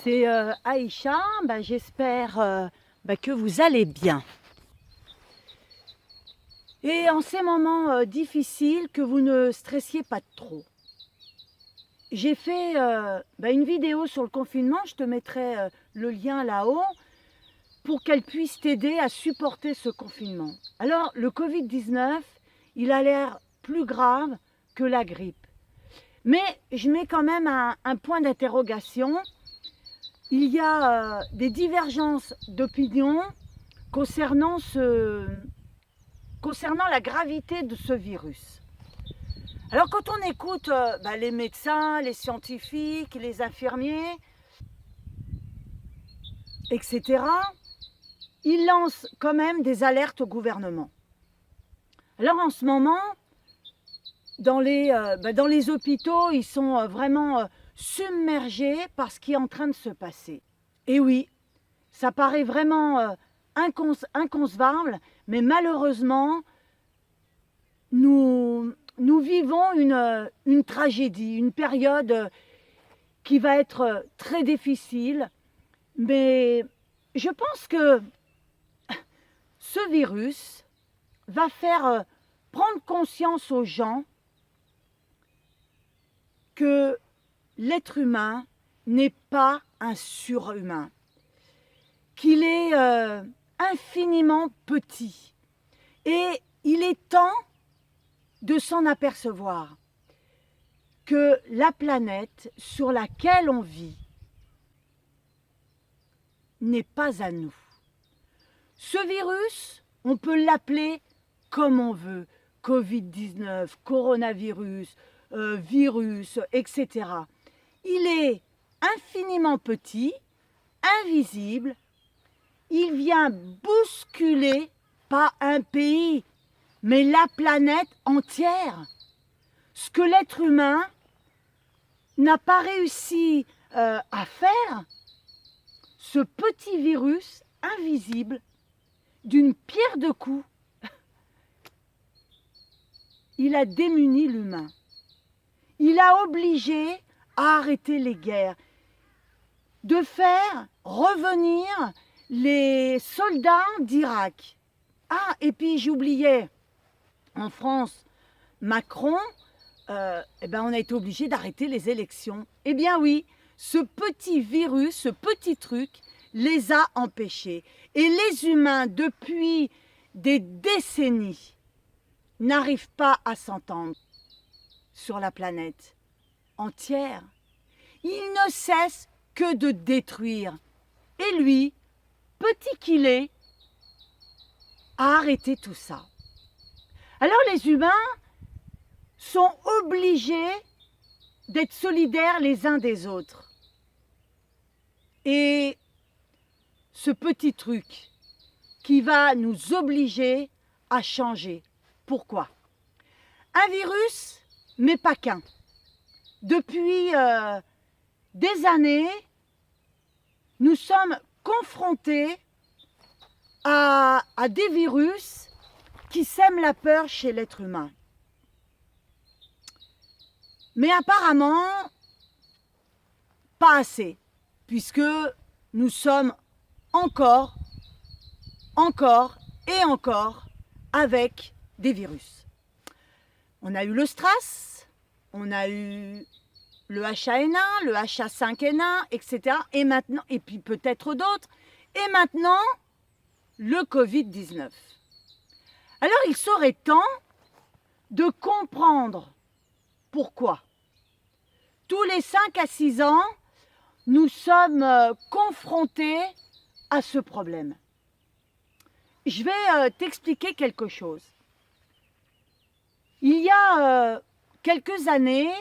C'est Aïcha. J'espère que vous allez bien. Et en ces moments difficiles, que vous ne stressiez pas trop. J'ai fait une vidéo sur le confinement, je te mettrai le lien là-haut, pour qu'elle puisse t'aider à supporter ce confinement. Alors, le Covid-19, il a l'air plus grave que la grippe. Mais je mets quand même un point d'interrogation. Il y a des divergences d'opinion concernant la gravité de ce virus. Alors quand on écoute les médecins, les scientifiques, les infirmiers, etc., ils lancent quand même des alertes au gouvernement. Alors en ce moment, dans les hôpitaux, ils sont vraiment submergés par ce qui est en train de se passer. Et oui, ça paraît vraiment inconcevable, mais malheureusement, nous vivons une tragédie, une période qui va être très difficile. Mais je pense que ce virus va faire prendre conscience aux gens que l'être humain n'est pas un surhumain, qu'il est infiniment petit. Et il est temps de s'en apercevoir que la planète sur laquelle on vit n'est pas à nous. Ce virus, on peut l'appeler comme on veut, Covid-19, coronavirus, virus, etc. Il est infiniment petit, invisible. Il vient bousculer pas un pays, mais la planète entière. Ce que l'être humain n'a pas réussi à faire, ce petit virus invisible, d'une pierre deux coups, il a démuni l'humain. Il a obligé à arrêter les guerres, de faire revenir les soldats d'Irak. Ah, et puis j'oubliais, en France, Macron, on a été obligé d'arrêter les élections. Eh bien oui, ce petit virus, ce petit truc, les a empêchés. Et les humains, depuis des décennies, n'arrivent pas à s'entendre sur la planète entière. Ils ne cessent que de détruire. Et lui, petit qu'il est, a arrêté tout ça. Alors les humains sont obligés d'être solidaires les uns des autres. Et ce petit truc qui va nous obliger à changer. Pourquoi? Un virus, mais pas qu'un. Depuis des années, nous sommes confrontés à des virus qui sèment la peur chez l'être humain. Mais apparemment, pas assez, puisque nous sommes encore et encore avec des virus. On a eu le STRAS, on a eu le H1N1, le H5N1, etc. Et maintenant, et puis peut-être d'autres. Et maintenant, le Covid-19. Alors, il serait temps de comprendre pourquoi. Tous les 5 à 6 ans, nous sommes confrontés à ce problème. Je vais t'expliquer quelque chose. Il y a quelques années,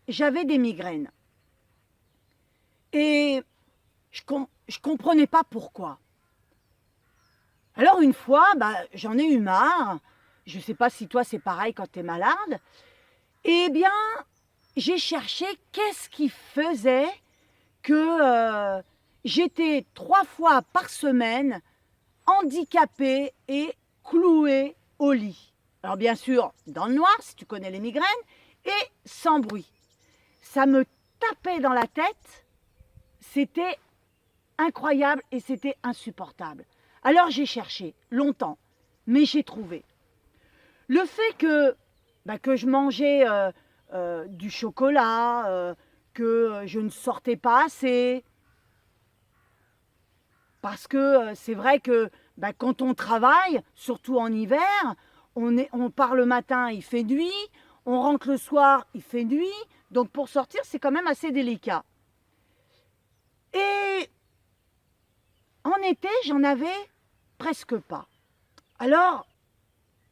j'avais des migraines. Et je comprenais pas pourquoi. Alors une fois, j'en ai eu marre. Je ne sais pas si toi c'est pareil quand tu es malade. Eh bien, j'ai cherché qu'est-ce qui faisait que j'étais 3 fois par semaine handicapée et clouée au lit. Alors bien sûr, dans le noir, si tu connais les migraines, et sans bruit. Ça me tapait dans la tête, c'était incroyable et c'était insupportable. Alors j'ai cherché longtemps, mais j'ai trouvé. Le fait que je mangeais du chocolat, que je ne sortais pas assez, parce que c'est vrai que quand on travaille, surtout en hiver, on part le matin, il fait nuit, on rentre le soir, il fait nuit, donc pour sortir, c'est quand même assez délicat. Et en été, j'en avais presque pas. Alors,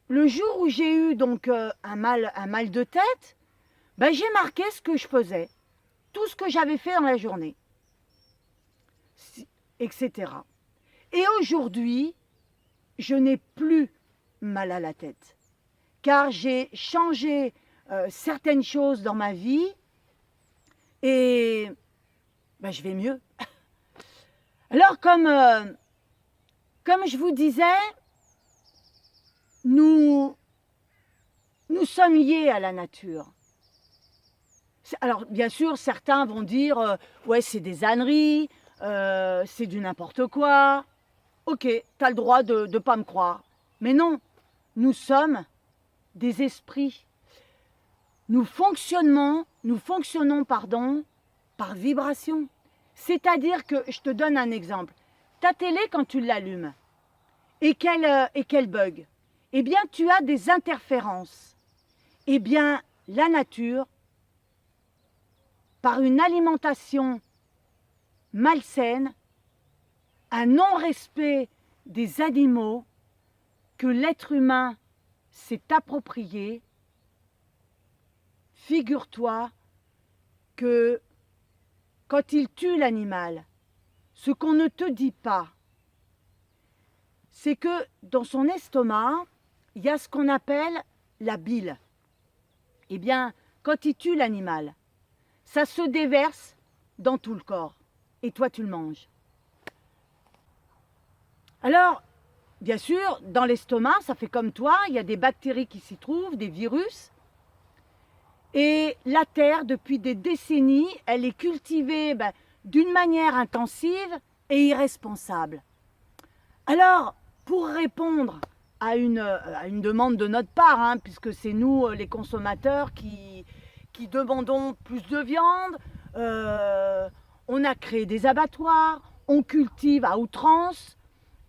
le jour où j'ai eu donc un mal de tête, j'ai marqué ce que je faisais, tout ce que j'avais fait dans la journée, etc. Et aujourd'hui, je n'ai plus mal à la tête, car j'ai changé certaines choses dans ma vie et je vais mieux. Alors, comme je vous disais, nous sommes liés à la nature. Alors, bien sûr, certains vont dire ouais, c'est des âneries, c'est du n'importe quoi. Ok, tu as le droit de ne pas me croire. Mais non, nous sommes des esprits. Nous fonctionnons, par vibration. C'est-à-dire que, je te donne un exemple. Ta télé, quand tu l'allumes et qu'elle bug, eh bien, tu as des interférences. Eh bien, la nature, par une alimentation malsaine, un non-respect des animaux que l'être humain s'est approprié, figure-toi que quand il tue l'animal, ce qu'on ne te dit pas, c'est que dans son estomac, il y a ce qu'on appelle la bile. Eh bien, quand il tue l'animal, ça se déverse dans tout le corps. Et toi, tu le manges. Alors, bien sûr, dans l'estomac, ça fait comme toi, il y a des bactéries qui s'y trouvent, des virus. Et la terre, depuis des décennies, elle est cultivée d'une manière intensive et irresponsable. Alors, pour répondre à une demande de notre part, puisque c'est nous, les consommateurs, qui demandons plus de viande, on a créé des abattoirs, on cultive à outrance,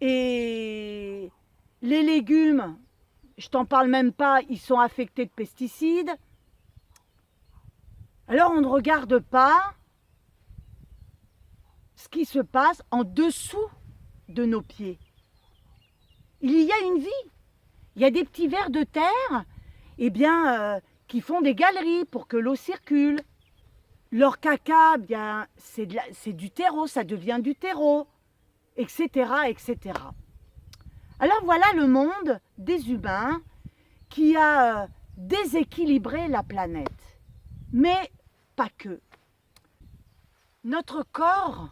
et les légumes, je t'en parle même pas, ils sont affectés de pesticides. Alors on ne regarde pas ce qui se passe en dessous de nos pieds. Il y a une vie. Il y a des petits vers de terre qui font des galeries pour que l'eau circule. Leur caca, c'est du terreau, ça devient du terreau, etc., etc. Alors voilà le monde des humains qui a déséquilibré la planète. Mais pas que. Notre corps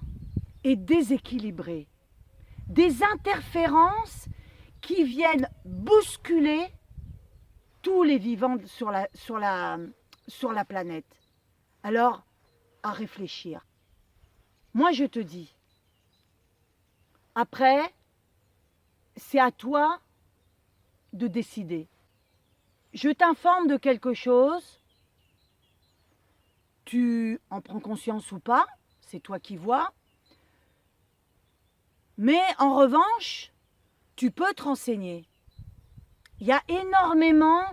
est déséquilibré. Des interférences qui viennent bousculer tous les vivants sur la planète. Alors, à réfléchir. Moi, je te dis, après, c'est à toi de décider. Je t'informe de quelque chose, tu en prends conscience ou pas, c'est toi qui vois. Mais en revanche, tu peux te renseigner. Il y a énormément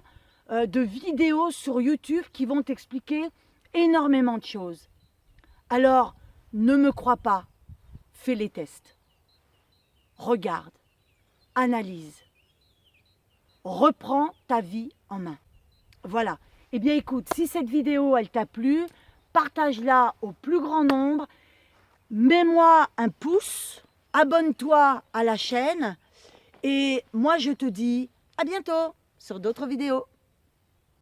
de vidéos sur YouTube qui vont t'expliquer énormément de choses. Alors, ne me crois pas, fais les tests. Regarde, analyse, reprends ta vie en main. Voilà. Eh bien écoute, si cette vidéo elle t'a plu, partage-la au plus grand nombre, mets-moi un pouce, abonne-toi à la chaîne et moi je te dis à bientôt sur d'autres vidéos.